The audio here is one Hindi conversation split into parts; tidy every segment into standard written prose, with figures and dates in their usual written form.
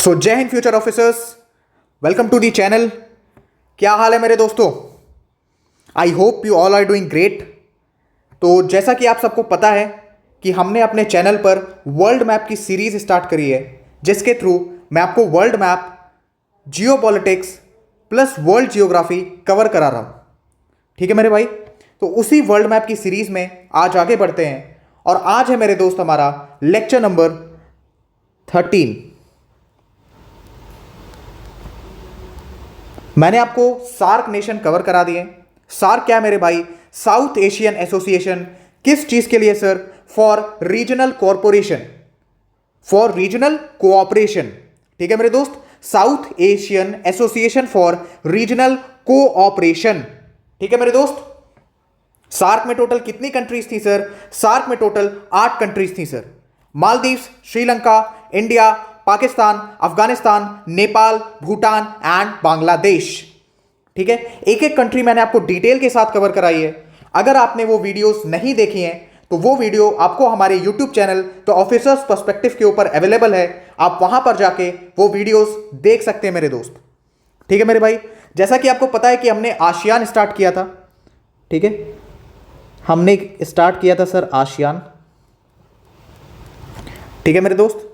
So Jai Hind future officers, welcome to the channel. क्या हाल है मेरे दोस्तों? I hope you all are doing great. तो जैसा कि आप सबको पता है कि हमने अपने चैनल पर वर्ल्ड मैप की सीरीज स्टार्ट करी है, जिसके थ्रू मैं आपको वर्ल्ड मैप, जियो politics plus world geography cover करा रहा हूँ। ठीक है मेरे भाई, तो उसी वर्ल्ड मैप की सीरीज में आज आगे बढ़ते हैं। और आज है मेरे दोस्त हमारा लेक्चर नंबर 13। मैंने आपको सार्क नेशन कवर करा दिए। सार्क क्या है मेरे भाई? South Asian association. किस चीज के लिए sir? For regional corporation, for regional cooperation. ठीक है मेरे दोस्त, south Asian association for regional cooperation. ठीक है मेरे दोस्त, सार्क में टोटल कितनी कंट्रीज थी सर? सार्क में टोटल 8 कंट्रीज थी sir. Maldives, Sri Lanka, India, Pakistan, Afghanistan, Nepal, Bhutan and Bangladesh. ठीक है, एक एक कंट्री मैंने आपको डिटेल के साथ कवर कराई है। अगर आपने वो वीडियोस नहीं देखी हैं तो वो वीडियो आपको हमारे यूट्यूब चैनल तो ऑफिसर्स पर्सपेक्टिव के ऊपर अवेलेबल है। आप वहां पर जाके वो वीडियोस देख सकते हैं मेरे दोस्त। ठीक है मेरे भाई, जैसा कि आपको पता है कि हमने आसियान स्टार्ट किया था। ठीक है, हमने स्टार्ट किया था सर आसियान। ठीक है मेरे दोस्त,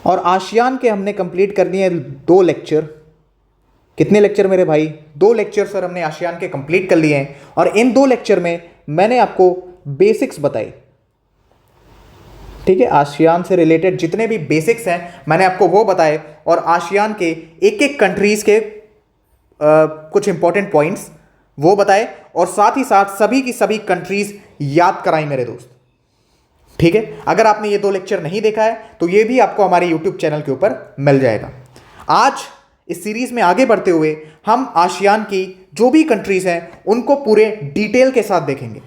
और आसियान के हमने कंप्लीट करनी है 2 लेक्चर। कितने लेक्चर मेरे भाई? 2 लेक्चर सर हमने आसियान के कंप्लीट कर लिए हैं। और इन 2 लेक्चर में मैंने आपको बेसिक्स बताई। ठीक है, आसियान से रिलेटेड जितने भी बेसिक्स हैं मैंने आपको वो बताए, और आसियान के एक एक कंट्रीज के कुछ इंपॉर्टेंट पॉइंट्स वो बताए, और साथ ही साथ सभी की सभी कंट्रीज याद कराई मेरे दोस्त। ठीक है, अगर आपने ये 2 लेक्चर नहीं देखा है तो ये भी आपको हमारे यूट्यूब चैनल के ऊपर मिल जाएगा। आज इस सीरीज में आगे बढ़ते हुए हम आसियान की जो भी कंट्रीज हैं उनको पूरे डिटेल के साथ देखेंगे।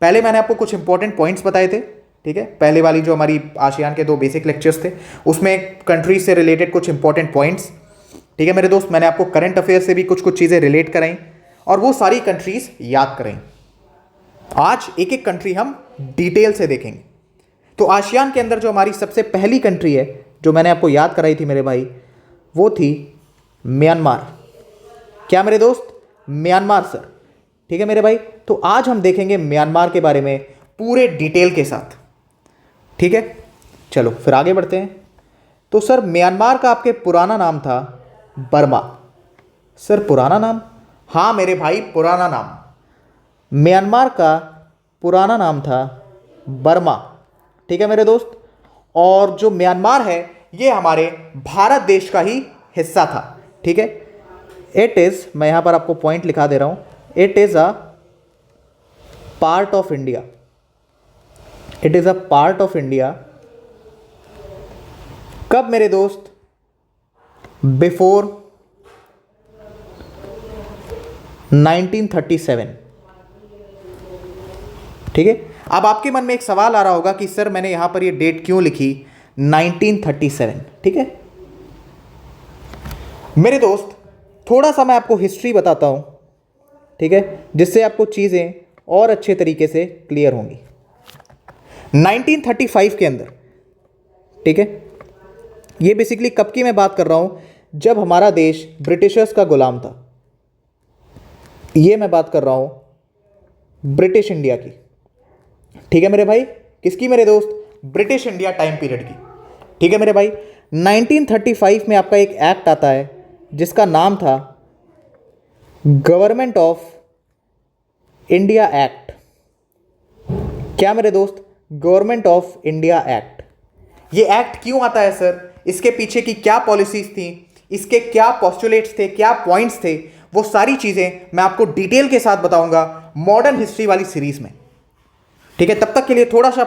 पहले मैंने आपको कुछ इंपॉर्टेंट पॉइंट्स बताए थे। ठीक है, पहले वाली जो हमारी आसियान के 2 बेसिक लेक्चर्स थे उसमें कंट्रीज से रिलेटेड कुछ इंपॉर्टेंट पॉइंट्स। ठीक है मेरे दोस्त, मैंने आपको करंट अफेयर से भी कुछ कुछ चीज़ें रिलेट कराई और वो सारी कंट्रीज याद कराई। आज एक एक कंट्री हम डिटेल से देखेंगे। तो आसियान के अंदर जो हमारी सबसे पहली कंट्री है जो मैंने आपको याद कराई थी मेरे भाई, वो थी म्यांमार। क्या मेरे दोस्त? Myanmar sir. ठीक है मेरे भाई, तो आज हम देखेंगे म्यांमार के बारे में पूरे डिटेल के साथ। ठीक है, चलो फिर आगे बढ़ते हैं। तो सर म्यांमार का आपके पुराना नाम था बर्मा। सर पुराना नाम? हाँ मेरे भाई, पुराना नाम। म्यांमार का पुराना नाम था बर्मा। ठीक है मेरे दोस्त, और जो म्यांमार है ये हमारे भारत देश का ही हिस्सा था। ठीक है, इट इज, मैं यहां पर आपको पॉइंट लिखा दे रहा हूं, it is a part of India. It is a part of India. कब मेरे दोस्त? बिफोर 1937। ठीक है, अब आपके मन में एक सवाल आ रहा होगा कि सर मैंने यहां पर ये डेट क्यों लिखी 1937? ठीक है मेरे दोस्त, थोड़ा सा मैं आपको हिस्ट्री बताता हूं। ठीक है, जिससे आपको चीजें और अच्छे तरीके से क्लियर होंगी। 1935 के अंदर, ठीक है, ये बेसिकली कब की मैं बात कर रहा हूं? जब हमारा देश ब्रिटिशर्स का गुलाम था। ये मैं बात कर रहा हूं ब्रिटिश इंडिया की। ठीक है मेरे भाई, किसकी मेरे दोस्त? ब्रिटिश इंडिया टाइम पीरियड की। ठीक है मेरे भाई, 1935 में आपका एक एक्ट आता है जिसका नाम था गवर्नमेंट ऑफ इंडिया एक्ट। क्या मेरे दोस्त? Government of India act. ये एक्ट क्यों आता है सर? इसके पीछे की क्या पॉलिसीज थी, इसके क्या पोस्टुलेट्स थे, क्या पॉइंट्स थे, वो सारी चीजें मैं आपको डिटेल के साथ बताऊंगा मॉडर्न हिस्ट्री वाली सीरीज में। ठीक है, तब तक के लिए थोड़ा सा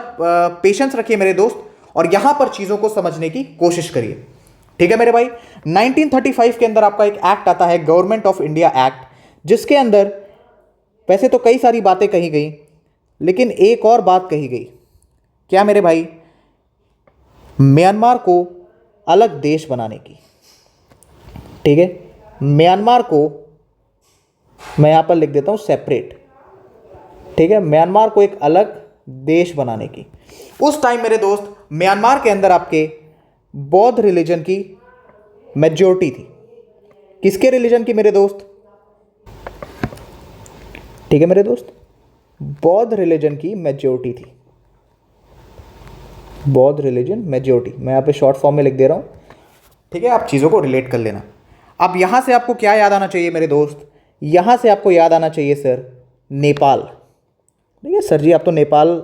पेशेंस रखिए मेरे दोस्त, और यहां पर चीजों को समझने की कोशिश करिए। ठीक है मेरे भाई, 1935 के अंदर आपका एक एक्ट आता है गवर्नमेंट ऑफ इंडिया एक्ट, जिसके अंदर वैसे तो कई सारी बातें कही गई, लेकिन एक और बात कही गई। क्या मेरे भाई? म्यांमार को अलग देश बनाने की। ठीक है, म्यांमार को मैं यहां पर लिख देता हूं सेपरेट। ठीक है, म्यांमार को एक अलग देश बनाने की। उस टाइम मेरे दोस्त म्यांमार के अंदर आपके बौद्ध रिलीजन की मेजॉरिटी थी। किसके रिलीजन की मेरे दोस्त? ठीक है मेरे दोस्त, बौद्ध रिलीजन की मेजॉरिटी थी। बौद्ध रिलीजन मेजॉरिटी, मैं यहाँ पे शॉर्ट फॉर्म में लिख दे रहा हूँ, ठीक है, आप चीज़ों को रिलेट कर लेना। अब यहाँ से आपको क्या याद आना चाहिए मेरे दोस्त? यहाँ से आपको याद आना चाहिए सर नेपाल। ठीक है सर जी, आप तो नेपाल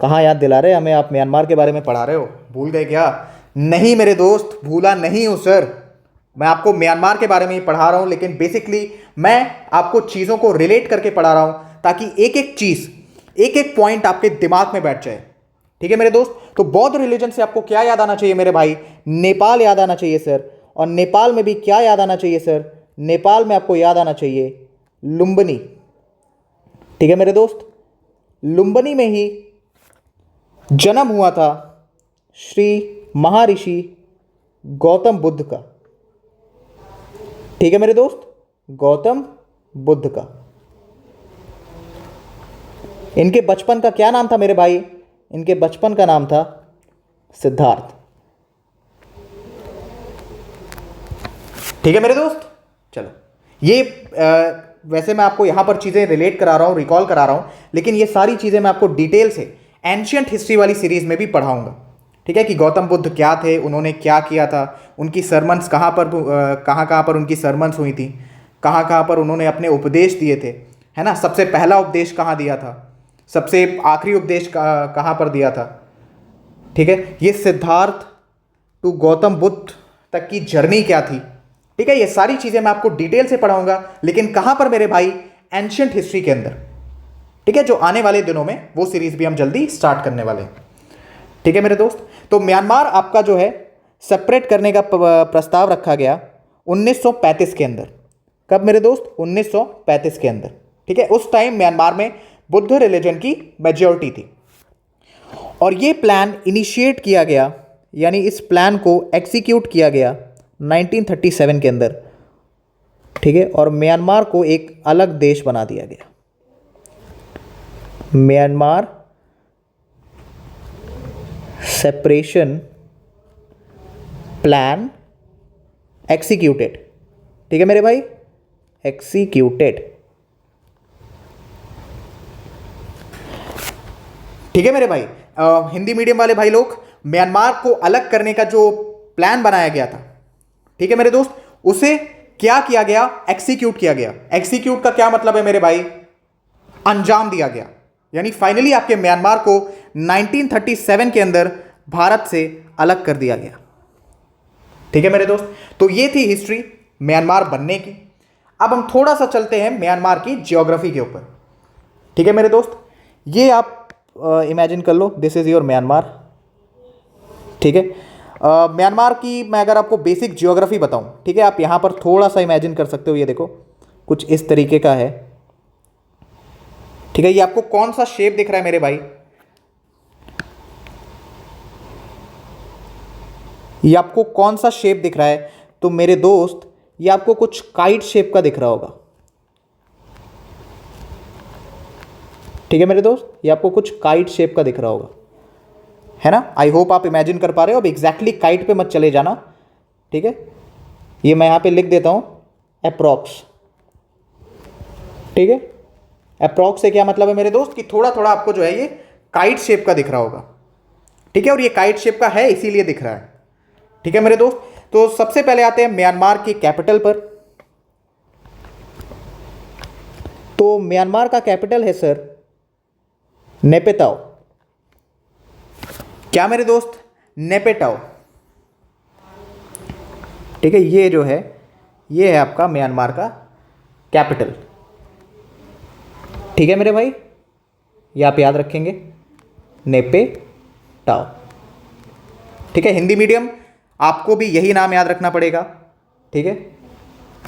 कहाँ याद दिला रहे हैं हमें, आप म्यांमार के बारे में पढ़ा रहे हो, भूल गए क्या? नहीं मेरे दोस्त, भूला नहीं हूँ सर, मैं आपको म्यांमार के बारे में ही पढ़ा रहा हूँ, लेकिन बेसिकली मैं आपको चीज़ों को रिलेट करके पढ़ा रहा हूँ ताकि एक एक चीज़, एक एक पॉइंट आपके दिमाग में बैठ जाए। ठीक है मेरे दोस्त, तो बौद्ध रिलीजन से आपको क्या याद आना चाहिए मेरे भाई? नेपाल याद आना चाहिए सर। और नेपाल में भी क्या याद आना चाहिए सर? नेपाल में आपको याद आना चाहिए लुम्बिनी। ठीक है मेरे दोस्त, लुम्बिनी में ही जन्म हुआ था श्री महर्षि गौतम बुद्ध का। ठीक है मेरे दोस्त, गौतम बुद्ध का। इनके बचपन का क्या नाम था मेरे भाई? इनके बचपन का नाम था सिद्धार्थ। ठीक है मेरे दोस्त, चलो ये वैसे मैं आपको यहां पर चीज़ें रिलेट करा रहा हूं, रिकॉल करा रहा हूं, लेकिन ये सारी चीज़ें मैं आपको डिटेल से एंशियंट हिस्ट्री वाली सीरीज में भी पढ़ाऊंगा। ठीक है, कि गौतम बुद्ध क्या थे, उन्होंने क्या किया था, उनकी सरमन्स कहाँ पर उनकी सरमन्स हुई थी, कहाँ पर उन्होंने अपने उपदेश दिए थे, है ना, सबसे पहला उपदेश कहाँ दिया था, सबसे आखिरी उपदेश कहाँ पर दिया था। ठीक है, ये सिद्धार्थ टू गौतम बुद्ध तक की जर्नी क्या थी। ठीक है, ये सारी चीज़ें मैं आपको डिटेल से पढ़ाऊंगा, लेकिन कहाँ पर मेरे भाई? एंशियंट हिस्ट्री के अंदर। ठीक है, जो आने वाले दिनों में वो सीरीज भी हम जल्दी स्टार्ट करने वाले हैं। ठीक है मेरे दोस्त, तो म्यांमार आपका जो है सेपरेट करने का प्रस्ताव रखा गया 1935 के अंदर। कब मेरे दोस्त? 1935 के अंदर। ठीक है, उस टाइम म्यांमार में बुद्ध रिलीजन की मेजॉरिटी थी और ये प्लान इनिशिएट किया गया, यानी इस प्लान को एग्जीक्यूट किया गया 1937 के अंदर। ठीक है, और म्यांमार को एक अलग देश बना दिया गया। Myanmar separation plan executed. ठीक है मेरे भाई, एक्सिक्यूटेड। ठीक है मेरे भाई, हिंदी मीडियम वाले भाई लोग, म्यांमार को अलग करने का जो प्लान बनाया गया था, ठीक है मेरे दोस्त, उसे क्या किया गया? एक्सिक्यूट किया गया। एक्सिक्यूट का क्या मतलब है मेरे भाई? अंजाम दिया गया, यानी फाइनली आपके म्यांमार को 1937 के अंदर भारत से अलग कर दिया गया। ठीक है मेरे दोस्त, तो ये थी हिस्ट्री म्यांमार बनने की। अब हम थोड़ा सा चलते हैं म्यांमार की जियोग्राफी के ऊपर। ठीक है मेरे दोस्त, ये आप इमेजिन कर लो, दिस इज योर म्यांमार। ठीक है, म्यांमार की मैं अगर आपको बेसिक जियोग्राफी बताऊं, ठीक है, आप यहां पर थोड़ा सा इमेजिन कर सकते हो, ये देखो कुछ इस तरीके का है। ठीक है, ये आपको कौन सा शेप दिख रहा है मेरे भाई? ये आपको कौन सा शेप दिख रहा है? तो मेरे दोस्त, ये आपको कुछ काइट शेप का दिख रहा होगा। ठीक है मेरे दोस्त, ये आपको कुछ काइट शेप का दिख रहा होगा, है ना? आई होप आप इमेजिन कर पा रहे हो। अब एग्जैक्टली काइट पे मत चले जाना। ठीक है, ये मैं यहां पे लिख देता हूं अप्रॉक्स। ठीक है, अप्रॉक्स से क्या मतलब है मेरे दोस्त? कि थोड़ा थोड़ा आपको जो है ये काइट शेप का दिख रहा होगा। ठीक है, और ये काइट शेप का है इसीलिए दिख रहा है। ठीक है मेरे दोस्त, तो सबसे पहले आते हैं म्यांमार की कैपिटल पर। तो म्यांमार का कैपिटल है सर नेपेटाओ। क्या मेरे दोस्त? नेपेटाओ। ठीक है, ये जो है ये है आपका म्यांमार का कैपिटल। ठीक है मेरे भाई, ये आप याद रखेंगे, नेपेटाओ। ठीक है, हिंदी मीडियम आपको भी यही नाम याद रखना पड़ेगा। ठीक है,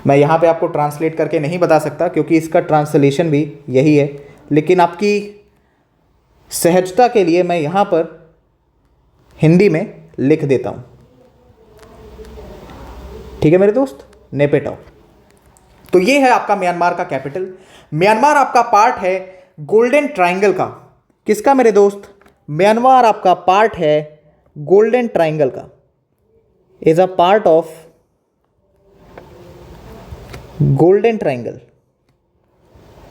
मैं यहाँ पे आपको ट्रांसलेट करके नहीं बता सकता क्योंकि इसका ट्रांसलेशन भी यही है, लेकिन आपकी सहजता के लिए मैं यहाँ पर हिंदी में लिख देता हूँ। ठीक है मेरे दोस्त, नेपेटाओ। तो ये है आपका म्यांमार का कैपिटल। म्यांमार आपका पार्ट है गोल्डन ट्रायंगल का। किसका मेरे दोस्त? म्यांमार आपका पार्ट है गोल्डन ट्राइंगल का, is a part of golden triangle.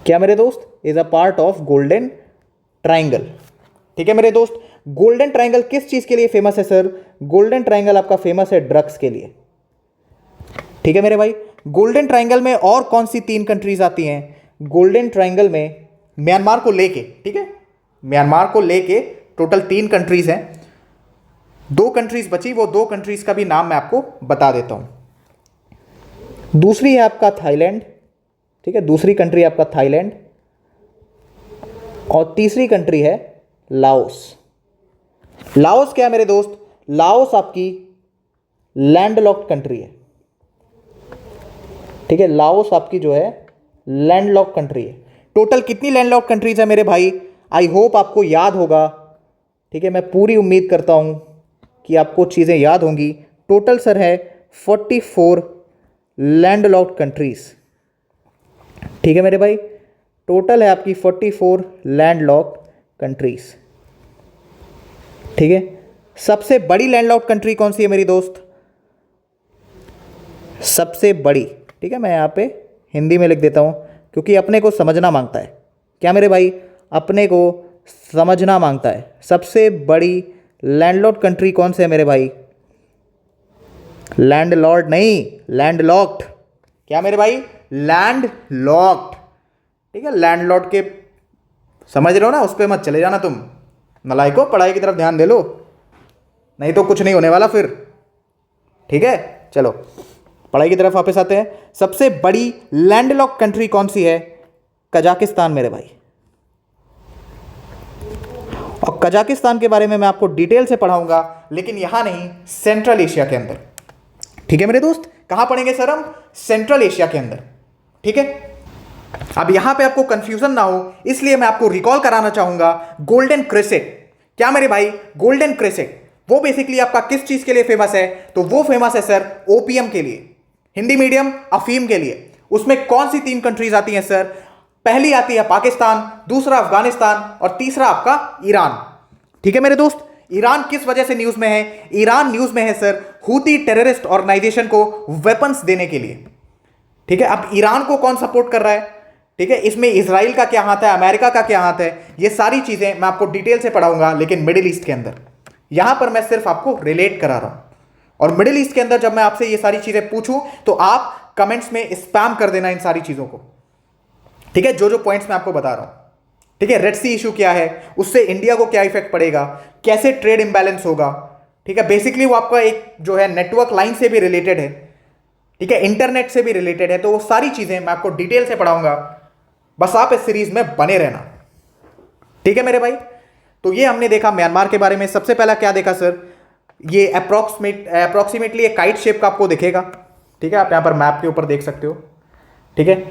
क्या मेरे दोस्त? Is a part of golden triangle. ठीक है मेरे दोस्त, गोल्डन ट्राइंगल किस चीज के लिए फेमस है सर? गोल्डन ट्राइंगल आपका फेमस है ड्रग्स के लिए। ठीक है मेरे भाई, गोल्डन ट्राइंगल में और कौन सी 3 कंट्रीज आती हैं? गोल्डन ट्राइंगल में म्यांमार को लेके, ठीक है, म्यांमार को लेके टोटल 3 कंट्रीज हैं। 2 कंट्रीज बची, वो 2 कंट्रीज का भी नाम मैं आपको बता देता हूं। दूसरी है आपका थाईलैंड, ठीक है, दूसरी कंट्री आपका थाईलैंड, और तीसरी कंट्री है लाओस। लाओस क्या है मेरे दोस्त? लाओस आपकी लैंडलॉक्ड कंट्री है। ठीक है, लाओस आपकी जो है लैंडलॉक्ड कंट्री है। टोटल कितनी लैंडलॉक्ड कंट्रीज है मेरे भाई? आई होप आपको याद होगा। ठीक है, मैं पूरी उम्मीद करता हूं कि आपको चीज़ें याद होंगी। टोटल सर है 44 लैंडलॉक्ड कंट्रीज। ठीक है मेरे भाई, टोटल है आपकी 44 लैंडलॉक्ड कंट्रीज। ठीक है, सबसे बड़ी लैंडलॉक्ड कंट्री कौन सी है मेरी दोस्त? सबसे बड़ी, ठीक है, मैं यहाँ पे हिंदी में लिख देता हूँ क्योंकि अपने को समझना मांगता है। क्या मेरे भाई? अपने को समझना मांगता है। सबसे बड़ी लैंडलॉक्ड कंट्री कौन सी है मेरे भाई? लैंडलॉर्ड नहीं, लैंडलॉक्ड। क्या मेरे भाई? लैंडलॉक्ड। ठीक है, लैंडलॉर्ड के समझ रहे हो ना, उस पर मत चले जाना तुम नलायको, पढ़ाई की तरफ ध्यान दे लो, नहीं तो कुछ नहीं होने वाला फिर। ठीक है, चलो पढ़ाई की तरफ वापस आते हैं। सबसे बड़ी लैंडलॉक्ड कंट्री कौन सी है? कजाकिस्तान मेरे भाई। और कजाकिस्तान के बारे में मैं आपको डिटेल से पढ़ाऊंगा, लेकिन यहां नहीं, सेंट्रल एशिया के अंदर। ठीक है मेरे दोस्त, कहां पढ़ेंगे सर हम? सेंट्रल एशिया के अंदर। ठीक है, अब यहां पे आपको कंफ्यूजन ना हो इसलिए मैं आपको रिकॉल कराना चाहूंगा गोल्डन क्रेसेट। क्या मेरे भाई? गोल्डन क्रेसेट वो बेसिकली आपका किस चीज के लिए फेमस है? तो वो फेमस है सर ओपीएम के लिए, हिंदी मीडियम अफीम के लिए। उसमें कौन सी 3 कंट्रीज आती हैं सर? पहली आती है पाकिस्तान, दूसरा अफगानिस्तान, और तीसरा आपका ईरान। ठीक है मेरे दोस्त, ईरान किस वजह से न्यूज में है? ईरान न्यूज में है सर हूती टेररिस्ट ऑर्गेनाइजेशन को वेपन्स देने के लिए। ठीक है, अब ईरान को कौन सपोर्ट कर रहा है? ठीक है, इसमें इजराइल का क्या हाथ है, अमेरिका का क्या हाथ है, ये सारी चीजें मैं आपको डिटेल से पढ़ाऊंगा, लेकिन मिडिल ईस्ट के अंदर। यहां पर मैं सिर्फ आपको रिलेट करा रहा हूं, और मिडिल ईस्ट के अंदर जब मैं आपसे ये सारी चीजें पूछूं तो आप कमेंट्स में स्पैम कर देना इन सारी चीजों को। ठीक है, जो जो पॉइंट्स मैं आपको बता रहा हूं। ठीक है, रेड सी इशू क्या है, उससे इंडिया को क्या इफेक्ट पड़ेगा, कैसे ट्रेड इंबैलेंस होगा। ठीक है, बेसिकली वो आपका एक जो है नेटवर्क लाइन से भी रिलेटेड है, ठीक है, इंटरनेट से भी रिलेटेड है। तो वो सारी चीजें मैं आपको डिटेल से पढ़ाऊंगा, बस आप इस सीरीज में बने रहना। ठीक है मेरे भाई, तो ये हमने देखा म्यांमार के बारे में। सबसे पहला क्या देखा सर? ये अप्रोक्सीमेटली एक काइट शेप का आपको दिखेगा। ठीक है, आप यहां पर मैप के ऊपर देख सकते हो। ठीक है,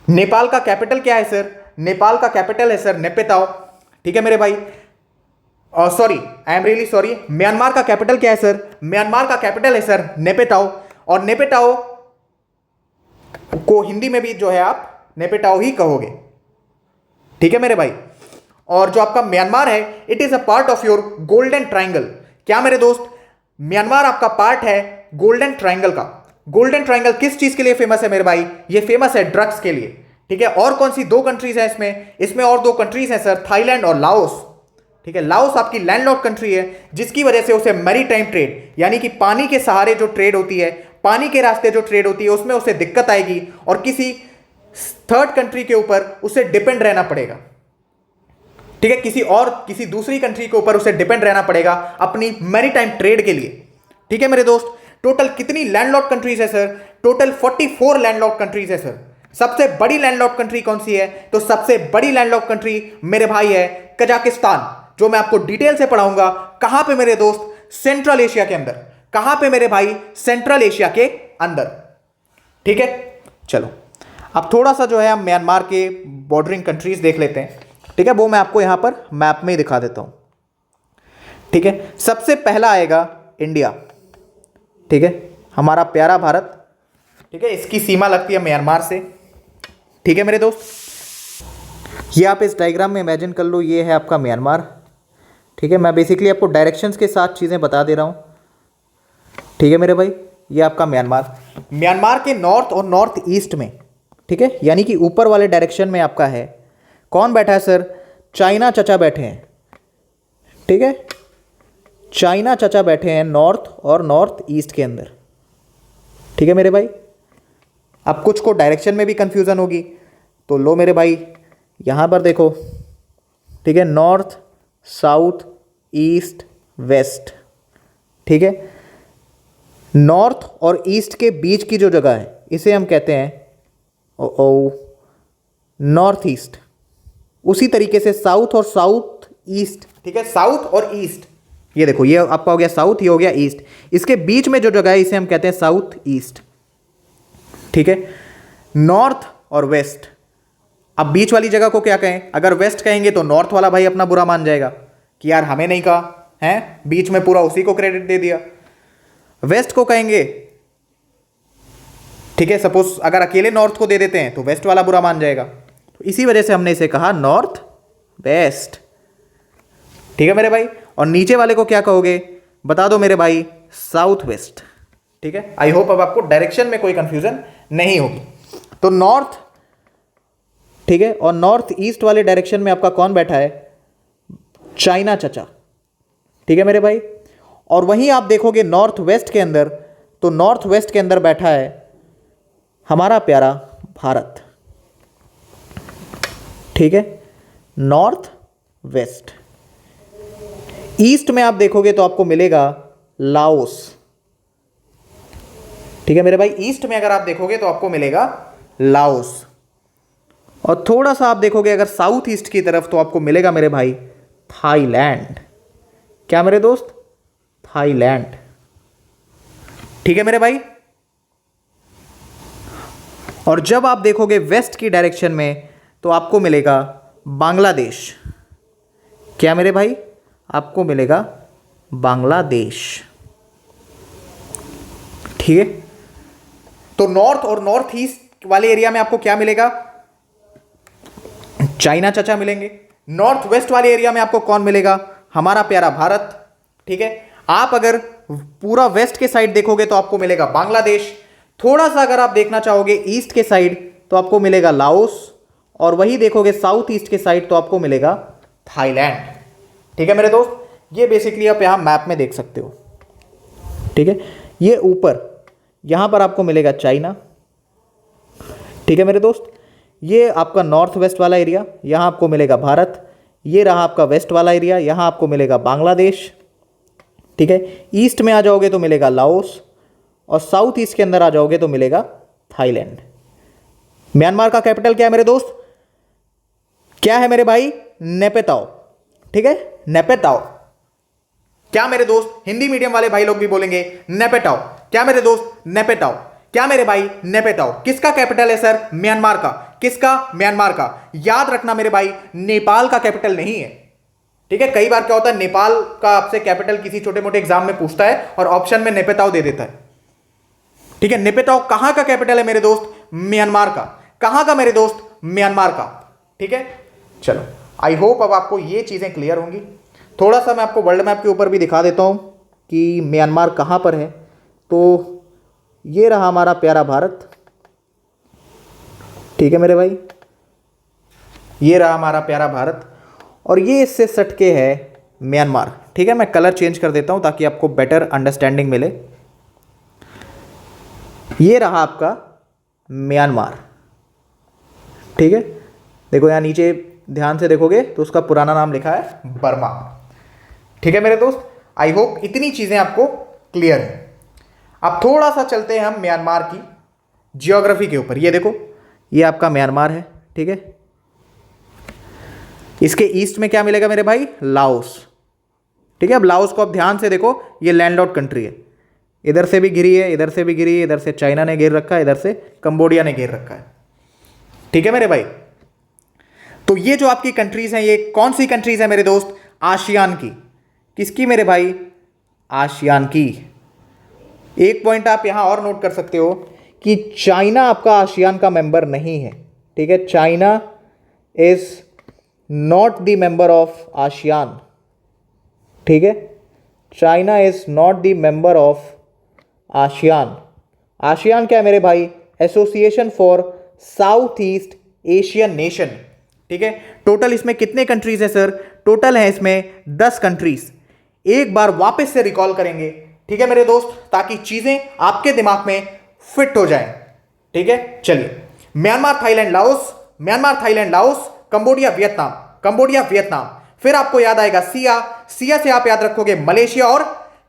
नेपाल का कैपिटल क्या है सर? नेपाल का कैपिटल है सर नेपेताओ। ठीक है मेरे भाई, sorry, I am really sorry, Myanmar का कैपिटल क्या है सर? म्यांमार का कैपिटल है सर नेपेताओ, और नेपेटाओ को हिंदी में भी जो है आप नेपेटाओ ही कहोगे। ठीक है मेरे भाई, और जो आपका म्यांमार है it is a part of your golden triangle. क्या मेरे दोस्त? म्यांमार आपका पार्ट है गोल्डन ट्राइंगल का। गोल्डन ट्राइंगल किस चीज के लिए फेमस है मेरे भाई? ये फेमस है ड्रग्स के लिए। ठीक है, और कौन सी 2 कंट्रीज है इसमें और 2 कंट्रीज हैं सर, थाईलैंड और लाओस। ठीक है, लाओस आपकी लैंडलॉक्ड कंट्री है, जिसकी वजह से उसे मैरीटाइम ट्रेड, यानी कि पानी के सहारे जो ट्रेड होती है, पानी के रास्ते जो ट्रेड होती है, उसमें उसे दिक्कत आएगी और किसी थर्ड कंट्री के ऊपर उसे डिपेंड रहना पड़ेगा। ठीक है, किसी दूसरी कंट्री के ऊपर उसे डिपेंड रहना पड़ेगा अपनी मैरीटाइम ट्रेड के लिए। ठीक है मेरे दोस्त, टोटल कितनी लैंडलॉक्ड कंट्रीज है सर? टोटल 44 लैंडलॉक्ड कंट्रीज है सर। सबसे बड़ी लैंडलॉक्ड कंट्री कौन सी है? तो सबसे बड़ी लैंडलॉक्ड कंट्री मेरे भाई है कजाकिस्तान, जो मैं आपको डिटेल से पढ़ाऊंगा। कहां पे मेरे दोस्त? सेंट्रल एशिया के अंदर। कहां पे मेरे भाई? सेंट्रल एशिया के अंदर। ठीक है, चलो अब थोड़ा सा जो है हम म्यांमार के बॉर्डरिंग कंट्रीज देख लेते हैं। ठीक है, वो मैं आपको यहां पर मैप में ही दिखा देता हूं। ठीक है, सबसे पहला आएगा इंडिया। ठीक है, हमारा प्यारा भारत। ठीक है, इसकी सीमा लगती है म्यांमार से। ठीक है मेरे दोस्त, ये आप इस डायग्राम में इमेजिन कर लो, ये है आपका म्यांमार, ठीक है, मैं बेसिकली आपको डायरेक्शंस के साथ चीज़ें बता दे रहा हूँ। ठीक है मेरे भाई, ये आपका म्यांमार, म्यांमार के नॉर्थ और नॉर्थ ईस्ट में, ठीक है, यानी कि ऊपर वाले डायरेक्शन में आपका है, कौन बैठा है सर? चाइना चचा बैठे हैं। ठीक है, चाइना चचा बैठे हैं नॉर्थ और नॉर्थ ईस्ट के अंदर। ठीक है मेरे भाई, अब कुछ को डायरेक्शन में भी कंफ्यूजन होगी, तो लो मेरे भाई यहाँ पर देखो, ठीक है, नॉर्थ, साउथ, ईस्ट, वेस्ट। ठीक है, नॉर्थ और ईस्ट के बीच की जो जगह है इसे हम कहते हैं नॉर्थ ईस्ट। उसी तरीके से साउथ और साउथ ईस्ट, ठीक है, साउथ और ईस्ट, ये देखो, ये आपका हो गया साउथ, ये हो गया ईस्ट, इसके बीच में जो जगह है इसे हम कहते हैं साउथ ईस्ट। ठीक है, नॉर्थ और वेस्ट, अब बीच वाली जगह को क्या कहें? अगर वेस्ट कहेंगे तो नॉर्थ वाला भाई अपना बुरा मान जाएगा कि यार हमें नहीं कहा है, बीच में पूरा उसी को क्रेडिट दे दिया। वेस्ट को कहेंगे, ठीक है, सपोज अगर अकेले नॉर्थ को दे देते हैं तो वेस्ट वाला बुरा मान जाएगा, तो इसी वजह से हमने इसे कहा नॉर्थ वेस्ट। ठीक है मेरे भाई, और नीचे वाले को क्या कहोगे? बता दो मेरे भाई, साउथ वेस्ट। ठीक है, आई होप अब आपको डायरेक्शन में कोई कंफ्यूजन नहीं होगी। तो नॉर्थ, ठीक है, और नॉर्थ ईस्ट वाले डायरेक्शन में आपका कौन बैठा है? चाइना चचा। ठीक है मेरे भाई, और वहीं आप देखोगे नॉर्थ वेस्ट के अंदर, तो नॉर्थ वेस्ट के अंदर बैठा है हमारा प्यारा भारत। ठीक है, नॉर्थ वेस्ट। ईस्ट में आप देखोगे तो आपको मिलेगा लाओस। ठीक है मेरे भाई, ईस्ट में अगर आप देखोगे तो आपको मिलेगा लाओस, और थोड़ा सा आप देखोगे अगर साउथ ईस्ट की तरफ तो आपको मिलेगा मेरे भाई थाईलैंड। क्या मेरे दोस्त? थाईलैंड। ठीक है मेरे भाई, और जब आप देखोगे वेस्ट की डायरेक्शन में तो आपको मिलेगा बांग्लादेश। क्या मेरे भाई? आपको मिलेगा बांग्लादेश। ठीक है, तो नॉर्थ और नॉर्थ ईस्ट वाले एरिया में आपको क्या मिलेगा? चाइना चचा मिलेंगे। नॉर्थ वेस्ट वाले एरिया में आपको कौन मिलेगा? हमारा प्यारा भारत। ठीक है, आप अगर पूरा वेस्ट के साइड देखोगे तो आपको मिलेगा बांग्लादेश। थोड़ा सा अगर आप देखना चाहोगे ईस्ट के साइड तो आपको मिलेगा लाओस, और वही देखोगे साउथ ईस्ट के साइड तो आपको मिलेगा थाईलैंड। ठीक है मेरे दोस्त, ये बेसिकली आप यहां मैप में देख सकते हो। ठीक है, ये ऊपर यहां पर आपको मिलेगा चाइना। ठीक है मेरे दोस्त, ये आपका नॉर्थ वेस्ट वाला एरिया, यहां आपको मिलेगा भारत। ये रहा आपका वेस्ट वाला एरिया, यहां आपको मिलेगा बांग्लादेश। ठीक है, ईस्ट में आ जाओगे तो मिलेगा लाओस, और साउथ ईस्ट के अंदर आ जाओगे तो मिलेगा थाईलैंड। म्यांमार का कैपिटल क्या है मेरे दोस्त? क्या है मेरे भाई? नेपेताओ। ठीक है, नेपेताओ। क्या मेरे दोस्त? हिंदी मीडियम वाले भाई लोग भी बोलेंगे नेपेटाओ। क्या मेरे दोस्त? नेपेटाओ। क्या मेरे भाई? नेपेटाओ। किसका कैपिटल है सर? म्यांमार का। किसका? म्यांमार का। याद रखना मेरे भाई, नेपाल का कैपिटल नहीं है। ठीक है, कई बार क्या होता है, नेपाल का आपसे कैपिटल किसी छोटे मोटे एग्जाम में पूछता है और ऑप्शन में नेपेताओ दे देता है। ठीक है, नेपेताओ कहां का कैपिटल है मेरे दोस्त? म्यांमार का। कहां का मेरे दोस्त? म्यांमार का। ठीक है, चलो, आई होप अब आपको ये चीजें क्लियर होंगी। थोड़ा सा मैं आपको वर्ल्ड मैप के ऊपर भी दिखा देता हूं कि म्यांमार कहां पर है। तो ये रहा हमारा प्यारा भारत। ठीक है मेरे भाई, ये रहा हमारा प्यारा भारत, और ये इससे सटके है म्यांमार। ठीक है, मैं कलर चेंज कर देता हूं ताकि आपको बेटर अंडरस्टैंडिंग मिले। ये रहा आपका म्यांमार। ठीक है, देखो यहाँ नीचे ध्यान से देखोगे तो उसका पुराना नाम लिखा है बर्मा। ठीक है मेरे दोस्त, आई होप इतनी चीजें आपको क्लियर है। अब थोड़ा सा चलते हैं हम म्यांमार की जियोग्राफी के ऊपर। ये देखो, ये आपका म्यांमार है। ठीक है, इसके ईस्ट में क्या मिलेगा मेरे भाई? लाओस। ठीक है, अब लाओस को आप ध्यान से देखो, ये लैंडलॉक्ड कंट्री है, इधर से भी घिरी है, इधर से भी घिरी है, इधर से चाइना ने घेर रखा है, इधर से कंबोडिया ने घेर रखा है। ठीक है मेरे भाई, तो ये जो आपकी कंट्रीज हैं, ये कौन सी कंट्रीज है मेरे दोस्त? आसियान की। किसकी मेरे भाई? आसियान की। एक पॉइंट आप यहां और नोट कर सकते हो कि चाइना आपका आसियान का मेंबर नहीं है। ठीक है, China is not the member of ASEAN. ठीक है, China is not the member of ASEAN. ASEAN क्या है मेरे भाई? Association for south east Asian nation. ठीक है, टोटल इसमें कितने कंट्रीज हैं सर? टोटल है इसमें 10 कंट्रीज। एक बार वापस से रिकॉल करेंगे, ठीक है मेरे दोस्त, ताकि चीजें आपके दिमाग में फिट हो जाएं। ठीक है, चलिए, Myanmar Thailand Laos, Myanmar Thailand Laos, Cambodia Vietnam, Cambodia Vietnam. फिर आपको याद आएगा सिया, सिया से आप याद रखोगे मलेशिया, और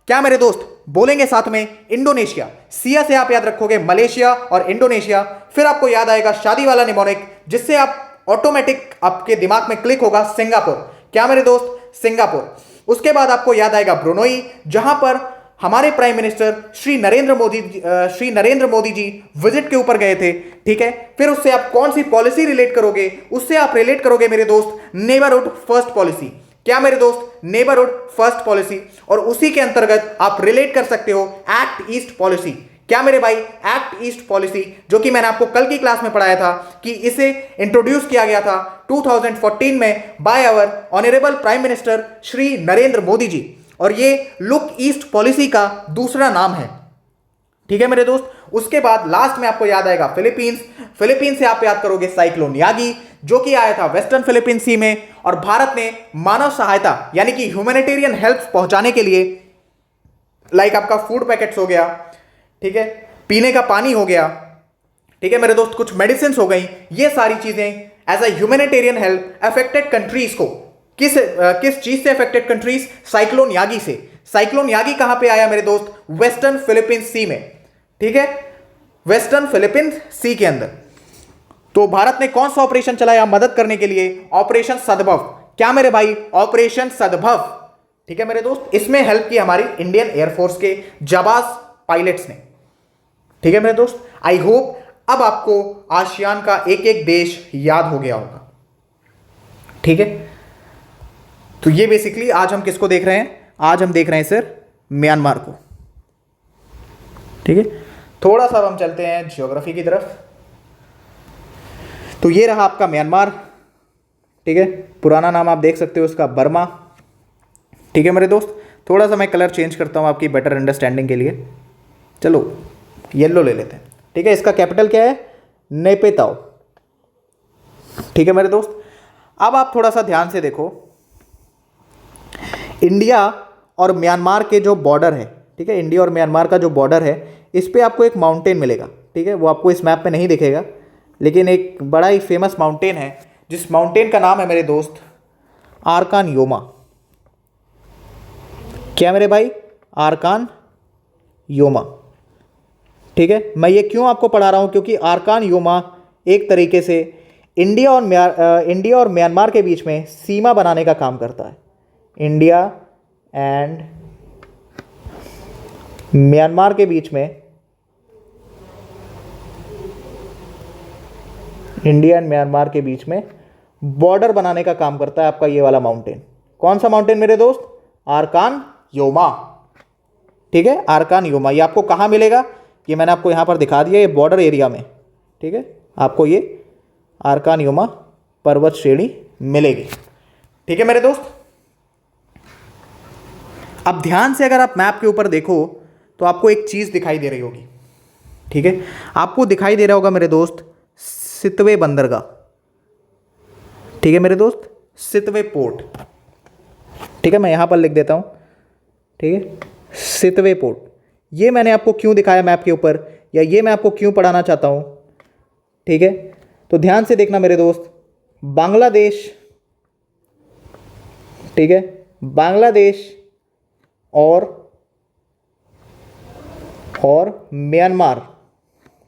क्या मेरे दोस्त बोलेंगे साथ में? इंडोनेशिया। सिया से आप याद रखोगे मलेशिया और इंडोनेशिया। फिर आपको याद आएगा शादी वाला निमोनिक, जिससे आप ऑटोमेटिक आपके दिमाग में क्लिक होगा सिंगापुर। क्या मेरे दोस्त? सिंगापुर। उसके बाद आपको याद आएगा ब्रुनोई, जहां पर हमारे प्राइम मिनिस्टर श्री नरेंद्र मोदी जी विजिट के ऊपर गए थे। ठीक है, फिर उससे आप कौन सी पॉलिसी रिलेट करोगे? उससे आप रिलेट करोगे मेरे दोस्त नेबरहुड फर्स्ट पॉलिसी। क्या मेरे दोस्त? Neighbourhood first policy. और उसी के अंतर्गत आप रिलेट कर सकते हो एक्ट ईस्ट पॉलिसी। क्या मेरे भाई? एक्ट ईस्ट पॉलिसी, जो कि मैंने आपको कल की क्लास में पढ़ाया था कि इसे इंट्रोड्यूस किया गया था 2014 में by our honourable prime minister Shri Narendra Modi ji, और ये लुक ईस्ट पॉलिसी का दूसरा नाम है। ठीक है मेरे दोस्त। उसके बाद लास्ट में आपको याद आएगा फिलीपींस। फिलीपींस से आप याद करोगे साइक्लोन यागी, जो कि आया था वेस्टर्न फिलीपींस सी में, और भारत ने मानव सहायता यानी कि ह्यूमैनिटेरियन हेल्प पहुंचाने के लिए, लाइक आपका फूड पैकेट्स हो गया, ठीक है, पीने का पानी हो गया, ठीक है मेरे दोस्त, कुछ मेडिसिन हो गई, ये सारी चीजें as a humanitarian help affected countries को, किस चीज से अफेक्टेड कंट्रीज? साइक्लोन यागी से। साइक्लोन यागी कहां पे आया मेरे दोस्त? वेस्टर्न फिलीपींस सी में। ठीक है, वेस्टर्न फिलीपींस सी के अंदर। तो भारत ने कौन सा ऑपरेशन चलाया मदद करने के लिए? ऑपरेशन सद्भव। क्या मेरे भाई? ऑपरेशन सद्भव। ठीक है मेरे दोस्त, इसमें हेल्प की हमारी इंडियन एयरफोर्स के जाबाज पायलट्स ने। ठीक है मेरे दोस्त, आई होप अब आपको आसियान का एक एक देश याद हो गया होगा। ठीक है, तो ये बेसिकली आज हम किसको देख रहे हैं? आज हम देख रहे हैं सर म्यांमार को। ठीक है, थोड़ा सा अब हम चलते हैं ज्योग्राफी की तरफ। तो ये रहा आपका म्यांमार। ठीक है, पुराना नाम आप देख सकते हो उसका बर्मा। ठीक है मेरे दोस्त, थोड़ा सा मैं कलर चेंज करता हूँ आपकी बेटर अंडरस्टैंडिंग के लिए। चलो येलो ले लेते हैं। ठीक है, इसका कैपिटल क्या है? नेपेताओ। ठीक है मेरे दोस्त, अब आप थोड़ा सा ध्यान से देखो, इंडिया और म्यांमार के जो बॉर्डर है, ठीक है, इंडिया और म्यांमार का जो बॉर्डर है, इस पे आपको एक माउंटेन मिलेगा। ठीक है, वो आपको इस मैप पे नहीं दिखेगा, लेकिन एक बड़ा ही फेमस माउंटेन है, जिस माउंटेन का नाम है मेरे दोस्त आरकान योमा। क्या मेरे भाई? Arakan Yoma. ठीक है, मैं ये क्यों आपको पढ़ा रहा हूँ? क्योंकि आरकान योमा एक तरीके से इंडिया और म्यांमार के बीच में सीमा बनाने का काम करता है। इंडिया एंड म्यांमार के बीच में, इंडिया एंड म्यांमार के बीच में बॉर्डर बनाने का काम करता है आपका ये वाला माउंटेन। कौन सा माउंटेन मेरे दोस्त? Arakan Yoma. ठीक है, आरकान योमा। ये आपको कहाँ मिलेगा? ये मैंने आपको यहाँ पर दिखा दिया, ये बॉर्डर एरिया में। ठीक है, आपको ये आरकान योमा पर्वत श्रेणी मिलेगी। ठीक है मेरे दोस्त, अब ध्यान से अगर आप मैप के ऊपर देखो तो आपको एक चीज़ दिखाई दे रही होगी। ठीक है, आपको दिखाई दे रहा होगा मेरे दोस्त सितवे बंदरगाह। ठीक है मेरे दोस्त, सितवे पोर्ट। ठीक है, मैं यहाँ पर लिख देता हूँ। ठीक है, सितवे पोर्ट। ये मैंने आपको क्यों दिखाया मैप के ऊपर, या ये मैं आपको क्यों पढ़ाना चाहता हूँ? ठीक है, तो ध्यान से देखना मेरे दोस्त, बांग्लादेश, ठीक है, बांग्लादेश और म्यांमार,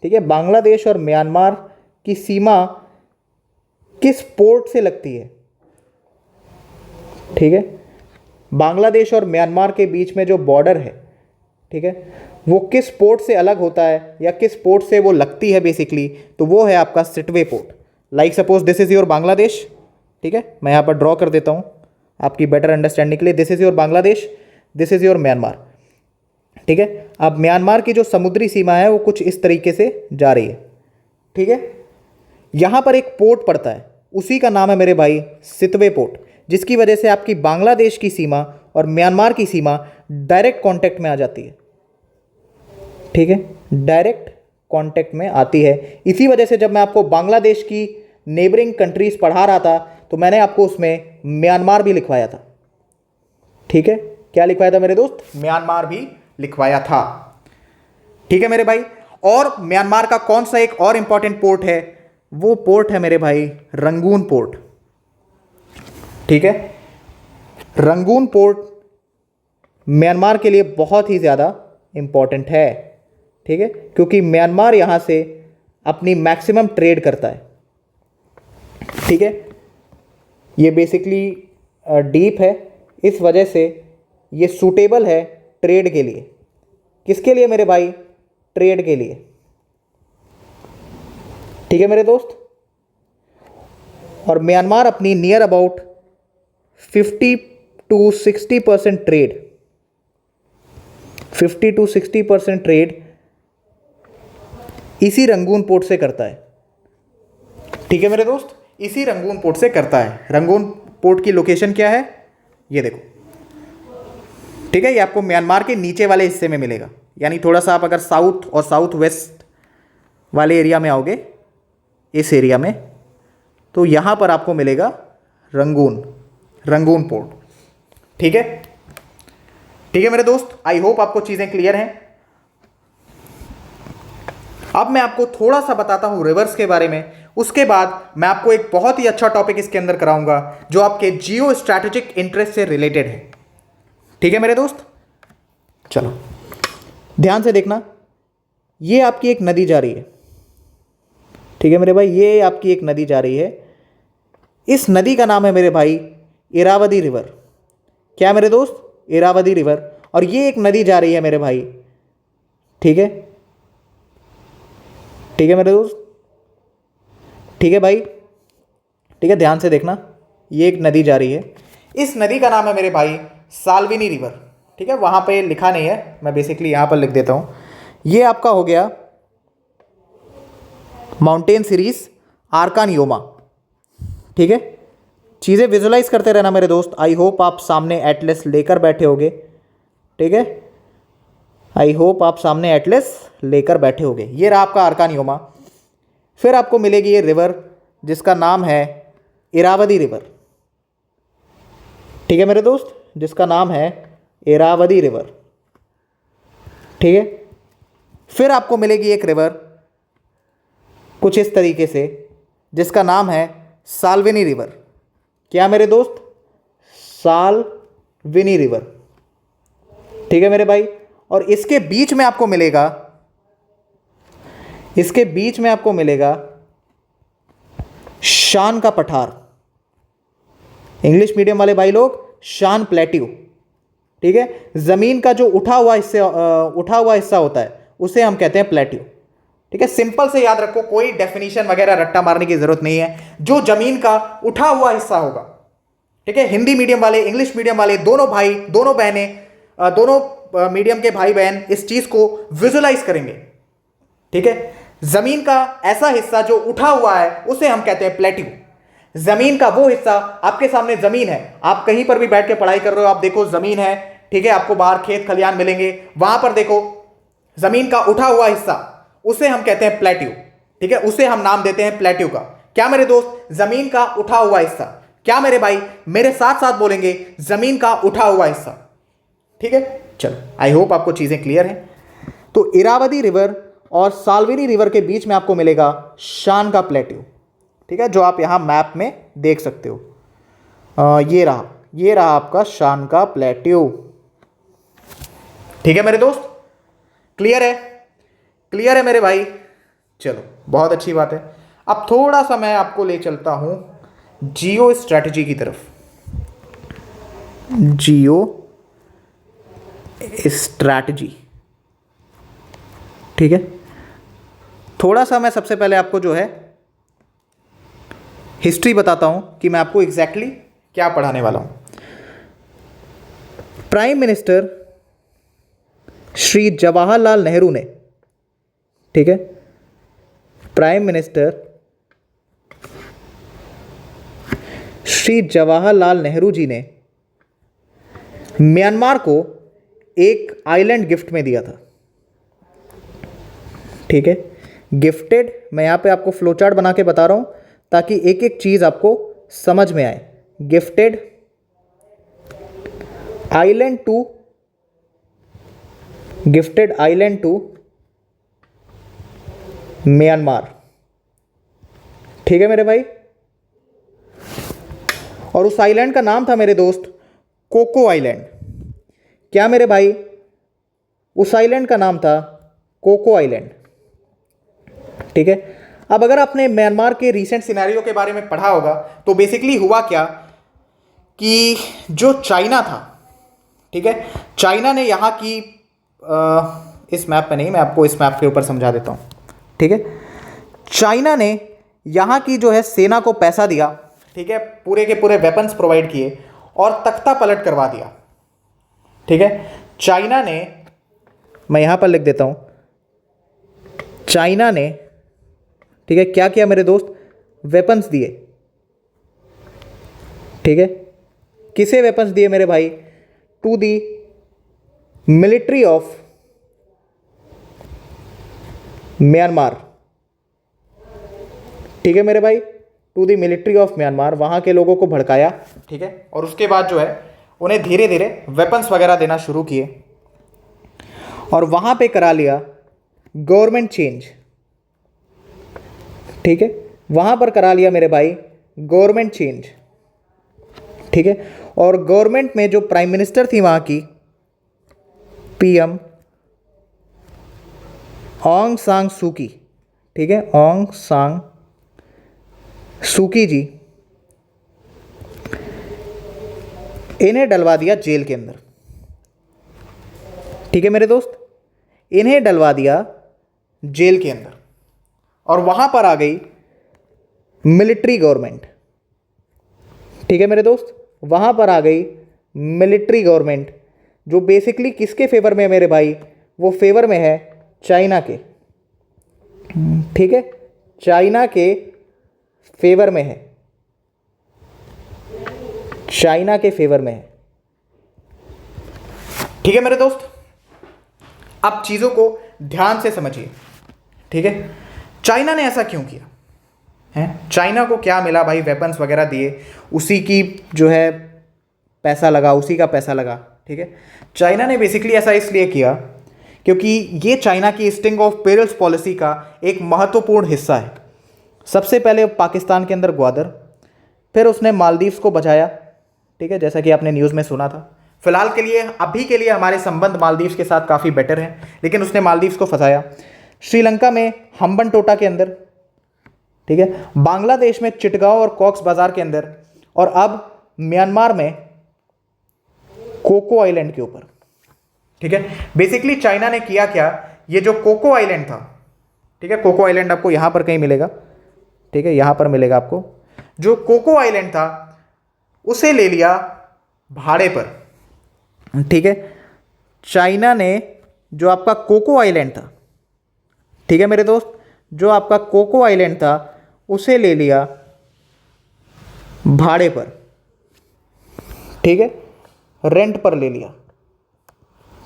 ठीक है, बांग्लादेश और म्यांमार की सीमा किस पोर्ट से लगती है? ठीक है, बांग्लादेश और म्यांमार के बीच में जो बॉर्डर है, ठीक है, वो किस पोर्ट से अलग होता है या किस पोर्ट से वो लगती है बेसिकली? तो वो है आपका Sittwe port. Like suppose this is your Bangladesh. ठीक है, मैं यहाँ पर ड्रॉ कर देता हूँ आपकी बेटर अंडरस्टैंडिंग के लिए। This is your Bangladesh, this is your Myanmar. ठीक है, अब म्यांमार की जो समुद्री सीमा है वो कुछ इस तरीके से जा रही है। ठीक है, यहाँ पर एक पोर्ट पड़ता है, उसी का नाम है मेरे भाई सितवे पोर्ट, जिसकी वजह से आपकी बांग्लादेश की सीमा और म्यांमार की सीमा डायरेक्ट कांटेक्ट में आ जाती है। ठीक है, डायरेक्ट कांटेक्ट में आती है। इसी वजह से जब मैं आपको बांग्लादेश की नेबरिंग कंट्रीज पढ़ा रहा था तो मैंने आपको उसमें म्यांमार भी लिखवाया था। ठीक है, क्या लिखवाया था मेरे दोस्त? म्यांमार भी लिखवाया था। ठीक है मेरे भाई। और म्यांमार का कौन सा एक और इंपॉर्टेंट पोर्ट है? वो पोर्ट है मेरे भाई रंगून पोर्ट। ठीक है, रंगून पोर्ट म्यांमार के लिए बहुत ही ज़्यादा इंपॉर्टेंट है। ठीक है, क्योंकि म्यांमार यहां से अपनी मैक्सिमम ट्रेड करता है। ठीक है, ये बेसिकली डीप है, इस वजह से ये सूटेबल है ट्रेड के लिए। किसके लिए मेरे भाई? ट्रेड के लिए। ठीक है मेरे दोस्त। और म्यांमार अपनी near about 50 to 60% trade, 50 to 60% trade इसी रंगून पोर्ट से करता है। ठीक है मेरे दोस्त, इसी रंगून पोर्ट से करता है। रंगून पोर्ट की लोकेशन क्या है? ये देखो। ठीक है, ये आपको म्यांमार के नीचे वाले हिस्से में मिलेगा, यानी थोड़ा सा आप अगर साउथ और साउथ वेस्ट वाले एरिया में आओगे, इस एरिया में, तो यहां पर आपको मिलेगा रंगून पोर्ट। ठीक है, ठीक है मेरे दोस्त, आई होप आपको चीजें क्लियर हैं। अब मैं आपको थोड़ा सा बताता हूं रिवर्स के बारे में, उसके बाद मैं आपको एक बहुत ही अच्छा टॉपिक इसके अंदर कराऊंगा जो आपके जियो स्ट्रैटेजिक इंटरेस्ट से रिलेटेड है। ठीक है मेरे दोस्त, चलो ध्यान से देखना। ये आपकी एक नदी जा रही है। ठीक है मेरे भाई, ये आपकी एक नदी जा रही है। इस नदी का नाम है मेरे भाई इरावदी रिवर। क्या मेरे दोस्त? इरावदी रिवर। और ये एक नदी जा रही है मेरे भाई। ठीक है, ठीक है मेरे दोस्त, ठीक है भाई, ठीक है, ध्यान से देखना। ये एक नदी जा रही है, इस नदी का नाम है मेरे भाई साल्विनी रिवर। ठीक है, वहां पे लिखा नहीं है, मैं बेसिकली यहां पर लिख देता हूं। ये आपका हो गया माउंटेन सीरीज आर्कान योमा। ठीक है, चीज़ें विजुलाइज करते रहना मेरे दोस्त। आई होप आप सामने एटलस लेकर बैठे होगे। ठीक है, आई होप आप सामने एटलस लेकर बैठे होगे। ये रहा आपका आर्कान योमा। फिर आपको मिलेगी ये रिवर जिसका नाम है इरावदी रिवर। ठीक है मेरे दोस्त, जिसका नाम है इरावदी रिवर। ठीक है, फिर आपको मिलेगी एक रिवर कुछ इस तरीके से जिसका नाम है साल्विनी रिवर। क्या मेरे दोस्त? Salvini river. ठीक है मेरे भाई, और इसके बीच में आपको मिलेगा, इसके बीच में आपको मिलेगा शान का पठार। इंग्लिश मीडियम वाले भाई लोग, शान प्लेट्यू। ठीक है, जमीन का जो उठा हुआ हिस्सा होता है उसे हम कहते हैं प्लेट्यू। ठीक है, सिंपल से याद रखो, कोई डेफिनेशन वगैरह रट्टा मारने की जरूरत नहीं है। जो जमीन का उठा हुआ हिस्सा होगा, ठीक है, हिंदी मीडियम वाले, इंग्लिश मीडियम वाले, दोनों भाई, दोनों बहनें, दोनों मीडियम के भाई बहन इस चीज को विजुलाइज करेंगे। ठीक है, जमीन का ऐसा हिस्सा जो उठा हुआ है उसे हम कहते हैं प्लेट्यू। जमीन का वो हिस्सा, आपके सामने जमीन है, आप कहीं पर भी बैठ के पढ़ाई कर रहे हो, आप देखो जमीन है, ठीक है, आपको बाहर खेत खलियान मिलेंगे, वहां पर देखो जमीन का उठा हुआ हिस्सा, उसे हम कहते हैं प्लेट्यू। ठीक है, उसे हम नाम देते हैं प्लेट्यू का। क्या मेरे दोस्त? जमीन का उठा हुआ हिस्सा। क्या मेरे भाई? मेरे साथ साथ बोलेंगे, जमीन का उठा हुआ हिस्सा। ठीक है, चलो आई होप आपको चीजें क्लियर हैं। तो इरावदी रिवर और साल्विनी रिवर के बीच में आपको मिलेगा शान का प्लेट्यू। ठीक है, जो आप यहां मैप में देख सकते हो। ये रहा आपका शान का प्लेट्यू। ठीक है मेरे दोस्त, क्लियर है? क्लियर है मेरे भाई? चलो बहुत अच्छी बात है। अब थोड़ा सा मैं आपको ले चलता हूं जियो स्ट्रैटेजी की तरफ। जियो स्ट्रैटेजी। ठीक है, थोड़ा सा मैं सबसे पहले आपको जो है हिस्ट्री बताता हूं कि मैं आपको एग्जैक्टली क्या पढ़ाने वाला हूं। प्राइम मिनिस्टर श्री जवाहरलाल नेहरू ने, ठीक है, प्राइम मिनिस्टर श्री जवाहरलाल नेहरू जी ने म्यांमार को एक आइलैंड गिफ्ट में दिया था। ठीक है, गिफ्टेड, मैं यहाँ पे आपको फ्लो चार्ट बना के बता रहा हूँ ताकि एक एक चीज़ आपको समझ में आए। Gifted island to, gifted island to Myanmar. ठीक है मेरे भाई, और उस आइलैंड का नाम था मेरे दोस्त कोको आइलैंड। क्या मेरे भाई, उस आइलैंड का नाम था कोको आइलैंड। ठीक है, अब अगर आपने म्यांमार के रीसेंट सिनेरियो के बारे में पढ़ा होगा तो बेसिकली हुआ क्या कि जो चाइना था, ठीक है, चाइना ने यहाँ की इस मैप पे नहीं, मैं आपको इस मैप के ऊपर समझा देता हूँ। ठीक है, चाइना ने यहाँ की जो है सेना को पैसा दिया, ठीक है, पूरे के पूरे वेपन्स प्रोवाइड किए और तख्ता पलट करवा दिया। ठीक है, चाइना ने, मैं यहाँ पर लिख देता हूँ, चाइना ने, ठीक है, क्या किया मेरे दोस्त, वेपन्स दिए। ठीक है, किसे वेपन्स दिए मेरे भाई, to the military of Myanmar. ठीक है मेरे भाई, to the military of Myanmar, वहां के लोगों को भड़काया। ठीक है, और उसके बाद जो है उन्हें धीरे धीरे वेपन्स वगैरह देना शुरू किए और वहां पे करा लिया गवर्नमेंट चेंज। ठीक है, वहां पर करा लिया मेरे भाई गवर्नमेंट चेंज। ठीक है, और गवर्नमेंट में जो प्राइम मिनिस्टर थी वहां की, पीएम ऑंग सांग सूकी। ठीक है, ऑंग सांग सूकी जी, इन्हें डलवा दिया जेल के अंदर। ठीक है मेरे दोस्त, इन्हें डलवा दिया जेल के अंदर और वहां पर आ गई मिलिट्री गवर्नमेंट। ठीक है मेरे दोस्त, वहां पर आ गई मिलिट्री गवर्नमेंट जो बेसिकली किसके फेवर में है मेरे भाई, वो फेवर में है चाइना के। ठीक है, चाइना के फेवर में है, चाइना के फेवर में है। ठीक है मेरे दोस्त, अब चीजों को ध्यान से समझिए। ठीक है, चाइना ने ऐसा क्यों किया है, चाइना को क्या मिला भाई, वेपन्स वगैरह दिए, उसी की जो है पैसा लगा, उसी का पैसा लगा। ठीक है, चाइना ने बेसिकली ऐसा इसलिए किया क्योंकि ये चाइना की स्टिंग ऑफ पेरिल्स पॉलिसी का एक महत्वपूर्ण हिस्सा है। सबसे पहले पाकिस्तान के अंदर ग्वादर, फिर उसने मालदीव्स को बचाया। ठीक है, जैसा कि आपने न्यूज़ में सुना था। फिलहाल के लिए, अभी के लिए हमारे संबंध मालदीव्स के साथ काफ़ी बेटर हैं, लेकिन उसने मालदीव्स को फंसाया। श्रीलंका में हम्बनटोटा के अंदर, ठीक है, बांग्लादेश में चिटगांव और कॉक्स बाजार के अंदर, और अब म्यांमार में कोको आइलैंड के ऊपर। ठीक है, बेसिकली चाइना ने किया क्या, ये जो कोको आइलैंड था, ठीक है, कोको आइलैंड आपको यहां पर कहीं मिलेगा। ठीक है, यहां पर मिलेगा आपको। जो कोको आइलैंड था उसे ले लिया भाड़े पर। ठीक है, चाइना ने जो आपका कोको आइलैंड था, ठीक है मेरे दोस्त, जो आपका कोको आइलैंड था उसे ले लिया भाड़े पर। ठीक है, रेंट पर ले लिया।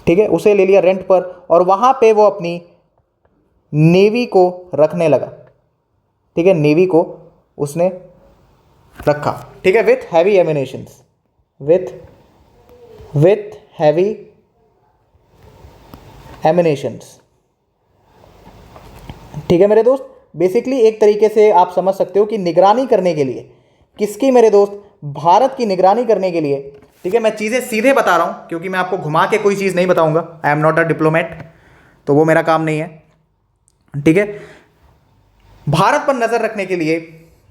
ठीक है, उसे ले लिया रेंट पर और वहां पे वो अपनी नेवी को रखने लगा। ठीक है, नेवी को उसने रखा। ठीक है, with heavy emanations, with heavy emanations. ठीक है मेरे दोस्त, बेसिकली एक तरीके से आप समझ सकते हो कि निगरानी करने के लिए, किसकी मेरे दोस्त, भारत की निगरानी करने के लिए। ठीक है, मैं चीज़ें सीधे बता रहा हूं क्योंकि मैं आपको घुमा के कोई चीज़ नहीं बताऊंगा। I am not a diplomat, तो वो मेरा काम नहीं है। ठीक है, भारत पर नजर रखने के लिए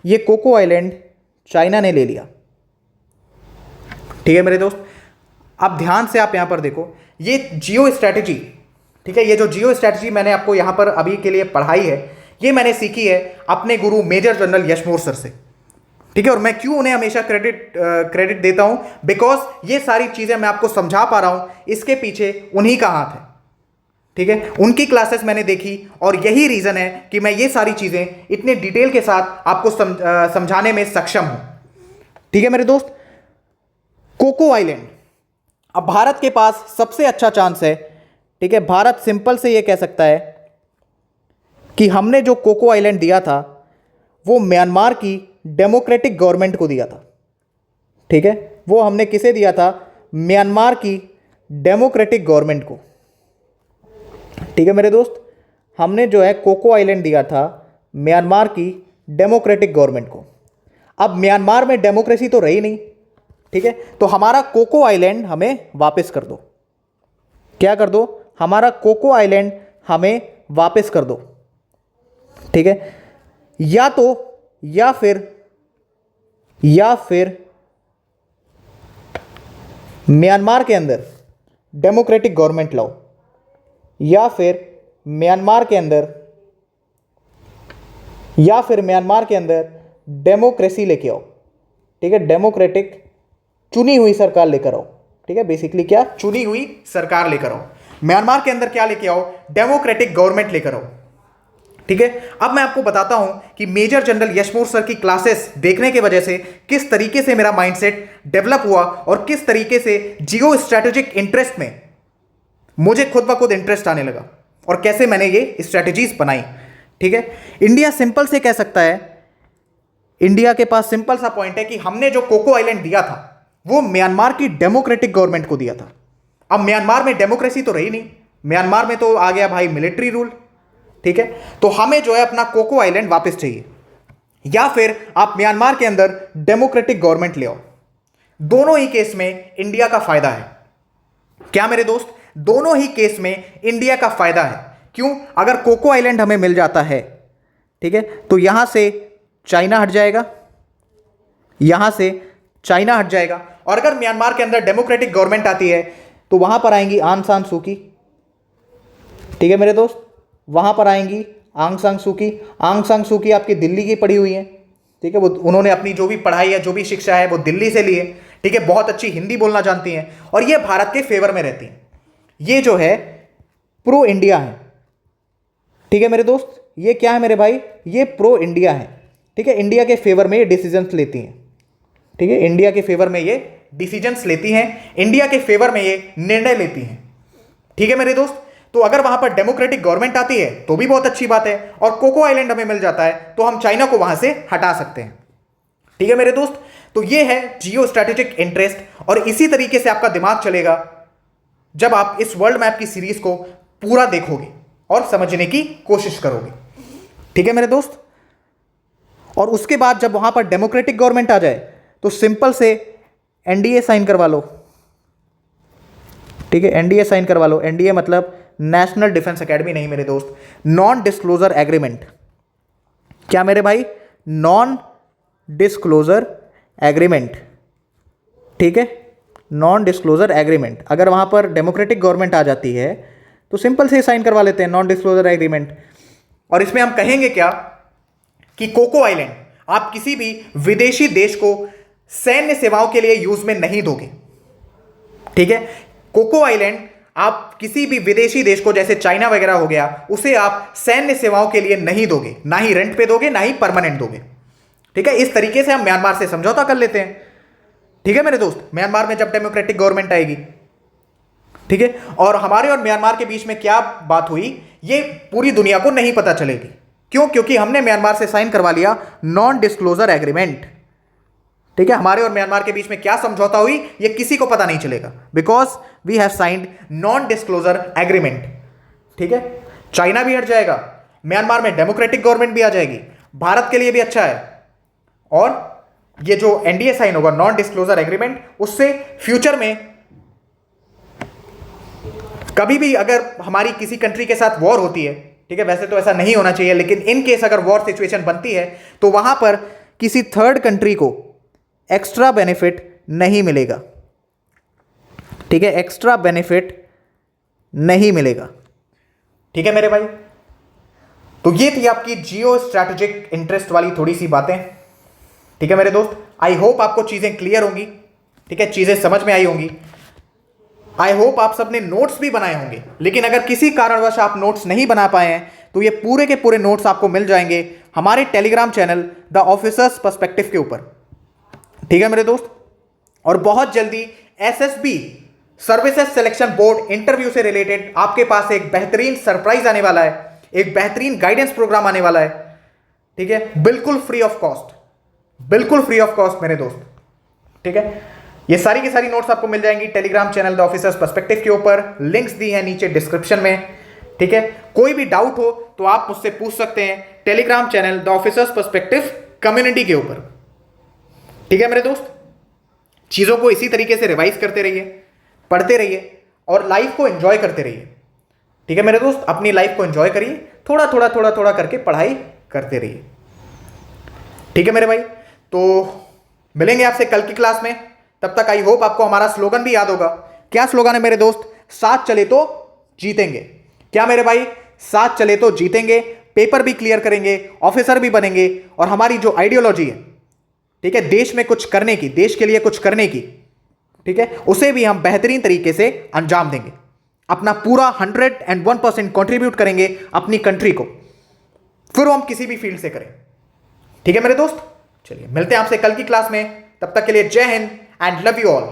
ये कोको आइलैंड चाइना ने ले लिया। ठीक है मेरे दोस्त, अब ध्यान से आप यहां पर देखो, ये जियो स्ट्रैटेजी, ठीक है, ये जो जियो स्ट्रैटेजी मैंने आपको यहां पर अभी के लिए पढ़ाई है, ये मैंने सीखी है अपने गुरु मेजर जनरल यशमोर सर से। ठीक है, और मैं क्यों उन्हें हमेशा क्रेडिट देता हूं, बिकॉज ये सारी चीजें मैं आपको समझा पा रहा हूं, इसके पीछे उन्हीं का हाथ है। ठीक है, उनकी क्लासेस मैंने देखी और यही रीजन है कि मैं ये सारी चीजें इतने डिटेल के साथ आपको समझाने में सक्षम हूं। ठीक है मेरे दोस्त, कोको आइलैंड, अब भारत के पास सबसे अच्छा चांस है, ठीक है। भारत सिंपल से ये कह सकता है कि हमने जो कोको आइलैंड दिया था वो म्यांमार की डेमोक्रेटिक गवर्नमेंट को दिया था, ठीक है। वो हमने किसे दिया था? म्यांमार की डेमोक्रेटिक गवर्नमेंट को, ठीक है मेरे दोस्त। हमने जो है कोको आइलैंड दिया था म्यांमार की डेमोक्रेटिक गवर्नमेंट को। अब म्यांमार में डेमोक्रेसी तो रही नहीं, ठीक है, तो हमारा कोको आइलैंड हमें वापस कर दो। क्या कर दो? हमारा कोको आइलैंड हमें वापस कर दो, ठीक है। या फिर म्यांमार के अंदर डेमोक्रेटिक गवर्नमेंट लाओ, या फिर म्यांमार के अंदर डेमोक्रेसी लेके आओ, ठीक है। डेमोक्रेटिक चुनी हुई सरकार लेकर आओ, ठीक है। बेसिकली क्या? चुनी हुई सरकार लेकर आओ। म्यांमार के अंदर क्या लेके आओ? डेमोक्रेटिक गवर्नमेंट लेकर आओ, ठीक है। अब मैं आपको बताता हूं कि मेजर जनरल यशमोर सर की क्लासेस देखने की वजह से किस तरीके से मेरा माइंडसेट डेवलप हुआ और किस तरीके से जियो स्ट्रैटेजिक इंटरेस्ट में मुझे खुद ब खुद इंटरेस्ट आने लगा और कैसे मैंने ये स्ट्रैटेजीज बनाई, ठीक है। इंडिया सिंपल से कह सकता है, इंडिया के पास सिंपल सा पॉइंट है कि हमने जो कोको आइलैंड दिया था वो म्यांमार की डेमोक्रेटिक गवर्नमेंट को दिया था। अब म्यांमार में डेमोक्रेसी तो रही नहीं, म्यांमार में तो आ गया भाई मिलिट्री रूल, ठीक है। तो हमें जो है अपना कोको आइलैंड वापस चाहिए, या फिर आप म्यांमार के अंदर डेमोक्रेटिक गवर्नमेंट ले आओ। दोनों ही केस में इंडिया का फायदा है। क्या मेरे दोस्त? दोनों ही केस में इंडिया का फायदा है। क्यों? अगर कोको आइलैंड हमें मिल जाता है, ठीक है, तो यहां से चाइना हट जाएगा, यहां से चाइना हट जाएगा। और अगर म्यांमार के अंदर डेमोक्रेटिक गवर्नमेंट आती है तो वहां पर आएंगी आंग सान सू की, ठीक है मेरे दोस्त। वहां पर आएंगी आंग सान सू की। आंग सान सू की आपकी दिल्ली की पढ़ी हुई है, ठीक है। वो उन्होंने अपनी जो भी पढ़ाई है, जो भी शिक्षा है वो दिल्ली से ली है, ठीक है। बहुत अच्छी हिंदी बोलना जानती हैं और ये भारत के फेवर में रहती हैं। ये जो है प्रो इंडिया है, ठीक है मेरे दोस्त। ये क्या है मेरे भाई? ये प्रो इंडिया है, ठीक है। इंडिया के फेवर में ये डिसीजंस लेती हैं, ठीक है। इंडिया के फेवर में ये डिसीजंस लेती हैं, इंडिया के फेवर में ये निर्णय लेती हैं, ठीक है मेरे दोस्त। तो अगर वहां पर डेमोक्रेटिक गवर्नमेंट आती है तो भी बहुत अच्छी बात है, और कोको आइलैंड हमें मिल जाता है तो हम चाइना को वहां से हटा सकते हैं, ठीक है मेरे दोस्त। तो ये है जियो स्ट्रैटेजिक इंटरेस्ट, और इसी तरीके से आपका दिमाग चलेगा जब आप इस वर्ल्ड मैप की सीरीज को पूरा देखोगे और समझने की कोशिश करोगे, ठीक है मेरे दोस्त। और उसके बाद जब वहां पर डेमोक्रेटिक गवर्नमेंट आ जाए तो सिंपल से एनडीए साइन करवा लो, ठीक है। एनडीए साइन करवा लो। एनडीए मतलब नेशनल डिफेंस एकेडमी नहीं मेरे दोस्त, नॉन डिस्क्लोजर एग्रीमेंट। क्या मेरे भाई? नॉन डिस्क्लोजर एग्रीमेंट, ठीक है। Non disclosure agreement. अगर वहां पर डेमोक्रेटिक गवर्नमेंट आ जाती है तो सिंपल से साइन करवा लेते हैं नॉन डिस्क्लोजर एग्रीमेंट। और इसमें हम कहेंगे क्या कि कोको आइलैंड आप किसी भी विदेशी देश को सैन्य सेवाओं के लिए यूज में नहीं दोगे, ठीक है। कोको आइलैंड आप किसी भी विदेशी देश को, जैसे चाइना वगैरह हो गया, उसे आप सैन्य सेवाओं के लिए नहीं दोगे, ना ही रेंट पे दोगे, ना ही परमानेंट दोगे, ठीक है। इस तरीके से हम म्यांमार से समझौता कर लेते हैं, ठीक है मेरे दोस्त। म्यांमार में जब डेमोक्रेटिक गवर्नमेंट आएगी, ठीक है, और हमारे और म्यांमार के बीच में क्या बात हुई ये पूरी दुनिया को नहीं पता चलेगी। क्यों? क्योंकि हमने म्यांमार से साइन करवा लिया नॉन डिस्क्लोजर एग्रीमेंट, ठीक है। हमारे और म्यांमार के बीच में क्या समझौता हुई ये किसी को पता नहीं चलेगा, because we have signed non disclosure agreement, ठीक है। चाइना भी हट जाएगा, म्यांमार में डेमोक्रेटिक गवर्नमेंट भी आ जाएगी, भारत के लिए भी अच्छा है। और ये जो एनडीए साइन होगा नॉन डिस्क्लोजर एग्रीमेंट, उससे फ्यूचर में कभी भी अगर हमारी किसी कंट्री के साथ वॉर होती है, ठीक है, वैसे तो ऐसा नहीं होना चाहिए, लेकिन इन केस अगर वॉर सिचुएशन बनती है तो वहां पर किसी थर्ड कंट्री को एक्स्ट्रा बेनिफिट नहीं मिलेगा, ठीक है। एक्स्ट्रा बेनिफिट नहीं मिलेगा, ठीक है मेरे भाई। तो ये थी आपकी जियो स्ट्रैटेजिक इंटरेस्ट वाली थोड़ी सी बातें, ठीक है मेरे दोस्त। आई होप आपको चीजें क्लियर होंगी, ठीक है, चीजें समझ में आई होंगी। आई होप आप सबने नोट्स भी बनाए होंगे, लेकिन अगर किसी कारणवश आप नोट्स नहीं बना पाए हैं तो ये पूरे के पूरे नोट्स आपको मिल जाएंगे हमारे Telegram channel the officers perspective के ऊपर, ठीक है मेरे दोस्त। और बहुत जल्दी SSB services selection board interview से रिलेटेड आपके पास एक बेहतरीन सरप्राइज आने वाला है, एक बेहतरीन गाइडेंस प्रोग्राम आने वाला है, ठीक है, बिल्कुल फ्री ऑफ कॉस्ट, बिल्कुल फ्री ऑफ कॉस्ट मेरे दोस्त, ठीक है। ये सारी की सारी नोट्स आपको मिल जाएंगी Telegram channel the officers perspective के ऊपर, लिंक्स दी हैं नीचे डिस्क्रिप्शन में, ठीक है। कोई भी डाउट हो तो आप मुझसे पूछ सकते हैं Telegram channel the officers perspective community के ऊपर, ठीक है मेरे दोस्त। चीजों को इसी तरीके से रिवाइज करते रहिए, पढ़ते रहिए और लाइफ को एंजॉय करते रहिए, ठीक है मेरे दोस्त। अपनी लाइफ को एंजॉय करिए, थोड़ा थोड़ा थोड़ा थोड़ा करके पढ़ाई करते रहिए, ठीक है मेरे भाई। तो मिलेंगे आपसे कल की क्लास में, तब तक आई होप आपको हमारा स्लोगन भी याद होगा। क्या स्लोगन है मेरे दोस्त? साथ चले तो जीतेंगे। क्या मेरे भाई? साथ चले तो जीतेंगे, पेपर भी क्लियर करेंगे, ऑफिसर भी बनेंगे, और हमारी जो आइडियोलॉजी है, ठीक है, देश में कुछ करने की, देश के लिए कुछ करने की, ठीक है, उसे भी हम बेहतरीन तरीके से अंजाम देंगे। अपना पूरा 101% कंट्रीब्यूट करेंगे अपनी कंट्री को, फिर हम किसी भी फील्ड से करें, ठीक है मेरे दोस्त। चलिए मिलते हैं आपसे कल की क्लास में, तब तक के लिए जय Hind and love you all.